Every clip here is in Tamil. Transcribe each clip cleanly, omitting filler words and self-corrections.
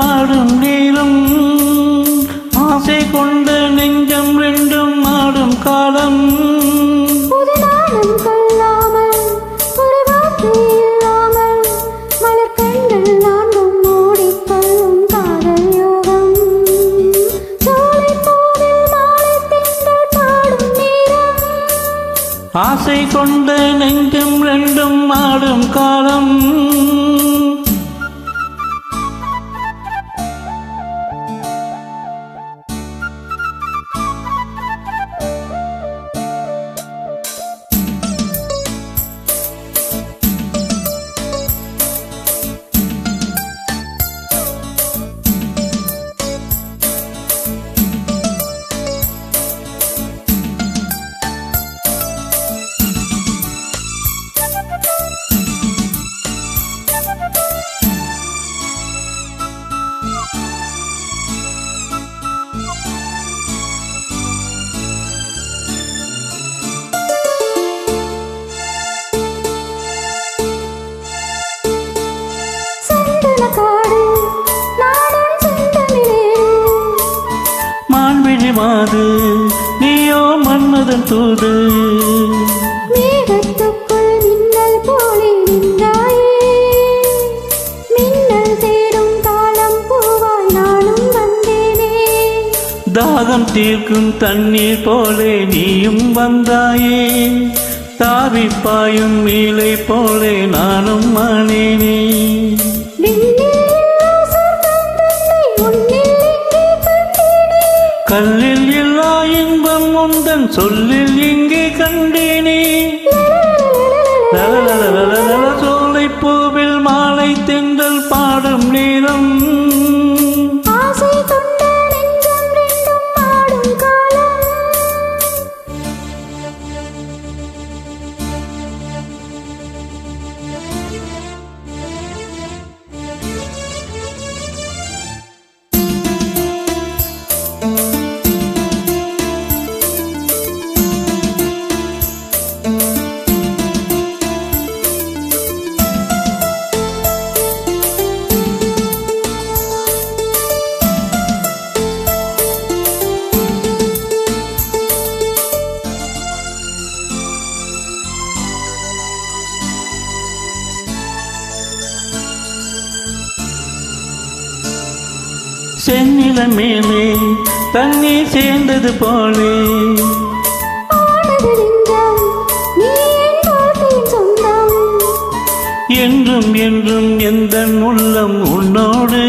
பாடும் நேரம் ஆசை கொண்ட நெஞ்சம் ரெண்டும் ஆடும் காலம் புது நாணம் கொள்ளாமல் ஒரு வார்த்தை இல்லாமல் மலர் கண்கள் நான்கும் மூடிக்கொள்ளும் காதல் யோகம் சோலை பூவில் மாலை தென்றல் பாடும் நேரம் ஆசை கொண்ட நெஞ்சம் ரெண்டும் ஆடும் காலம் மாது நீயோ மன்மதன் தூது மேகத்துக்குள் மின்னல் போலே நின்றாயே மின்னல் தேடும் காலம் பூவாய் நானும் வந்தேனே தாகம் தீர்க்கும் தண்ணீர் போலே நீயும் வந்தாயே தாவி பாயும் மீலை போலே நானும் ஆனேனே கல்லில் இல்லா இன்பம் உந்தன் சொல்லில் இங்கே கண்டேனே சோலை பூவில் மாலை தென்றல் பாடும் நேரம் செந்நில மேலே தண்ணீர் சேர்ந்தது போலே என்றும் என்றும் எந்த உள்ளம் உன்னோடு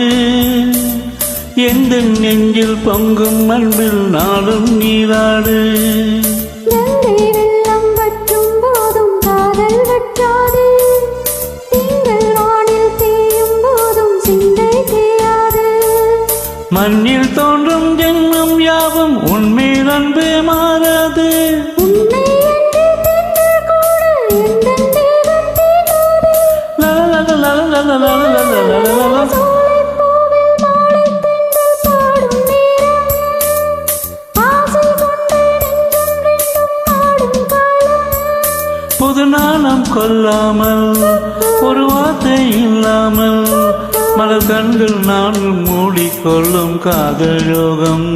எந்த நெஞ்சில் பொங்கும் அன்பில் நாளும் நீராடு மண்ணில் தோன்றும் ஜென்மம் யாவும் உன்மேல் அன்பு மாறாது புது நாணம் கொள்ளாமல் ஒரு வார்த்தை இல்லாமல் மலர் கண்கள் நான்கு மூடிக்கொள்ளும் காதல் யோகம்